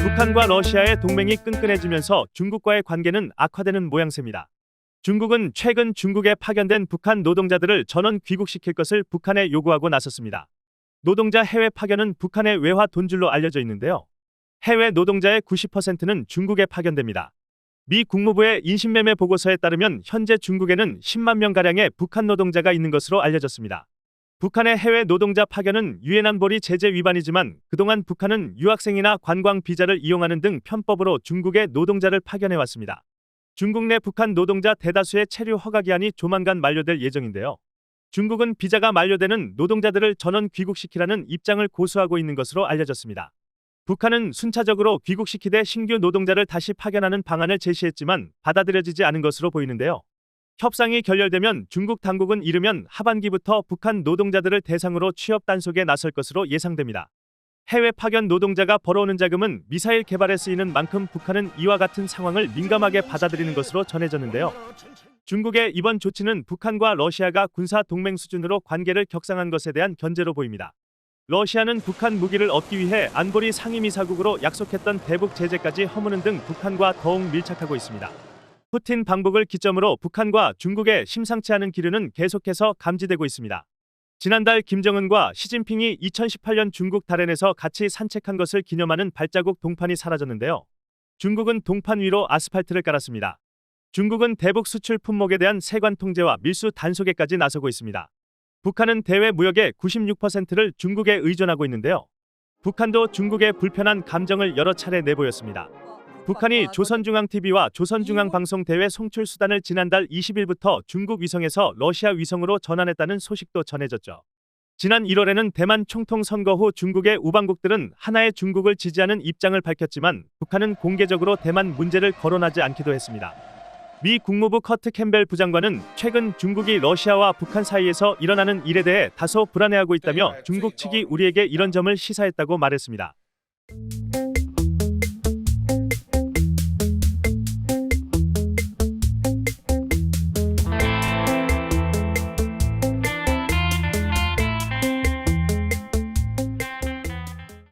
북한과 러시아의 동맹이 끈끈해지면서 중국과의 관계는 악화되는 모양새입니다. 중국은 최근 중국에 파견된 북한 노동자들을 전원 귀국시킬 것을 북한에 요구하고 나섰습니다. 노동자 해외 파견은 북한의 외화 돈줄로 알려져 있는데요. 해외 노동자의 90%는 중국에 파견됩니다. 미 국무부의 인신매매 보고서에 따르면 현재 중국에는 10만 명가량의 북한 노동자가 있는 것으로 알려졌습니다. 북한의 해외 노동자 파견은 유엔 안보리 제재 위반이지만 그동안 북한은 유학생이나 관광 비자를 이용하는 등 편법으로 중국에 노동자를 파견해왔습니다. 중국 내 북한 노동자 대다수의 체류 허가 기한이 조만간 만료될 예정인데요. 중국은 비자가 만료되는 노동자들을 전원 귀국시키라는 입장을 고수하고 있는 것으로 알려졌습니다. 북한은 순차적으로 귀국시키되 신규 노동자를 다시 파견하는 방안을 제시했지만 받아들여지지 않은 것으로 보이는데요. 협상이 결렬되면 중국 당국은 이르면 하반기부터 북한 노동자들을 대상으로 취업 단속에 나설 것으로 예상됩니다. 해외 파견 노동자가 벌어오는 자금은 미사일 개발에 쓰이는 만큼 북한은 이와 같은 상황을 민감하게 받아들이는 것으로 전해졌는데요. 중국의 이번 조치는 북한과 러시아가 군사 동맹 수준으로 관계를 격상한 것에 대한 견제로 보입니다. 러시아는 북한 무기를 얻기 위해 안보리 상임이사국으로 약속했던 대북 제재까지 허무는 등 북한과 더욱 밀착하고 있습니다. 푸틴 방북을 기점으로 북한과 중국의 심상치 않은 기류는 계속해서 감지되고 있습니다. 지난달 김정은과 시진핑이 2018년 중국 다롄에서 같이 산책한 것을 기념하는 발자국 동판이 사라졌는데요. 중국은 동판 위로 아스팔트를 깔았습니다. 중국은 대북 수출 품목에 대한 세관 통제와 밀수 단속에까지 나서고 있습니다. 북한은 대외 무역의 96%를 중국에 의존하고 있는데요. 북한도 중국의 불편한 감정을 여러 차례 내보였습니다. 북한이 조선중앙TV와 조선중앙방송 대외 송출 수단을 지난달 20일부터 중국 위성에서 러시아 위성으로 전환했다는 소식도 전해졌죠. 지난 1월에는 대만 총통 선거 후 중국의 우방국들은 하나의 중국을 지지하는 입장을 밝혔지만 북한은 공개적으로 대만 문제를 거론하지 않기도 했습니다. 미 국무부 커트 캠벨 부장관은 최근 중국이 러시아와 북한 사이에서 일어나는 일에 대해 다소 불안해하고 있다며 중국 측이 우리에게 이런 점을 시사했다고 말했습니다.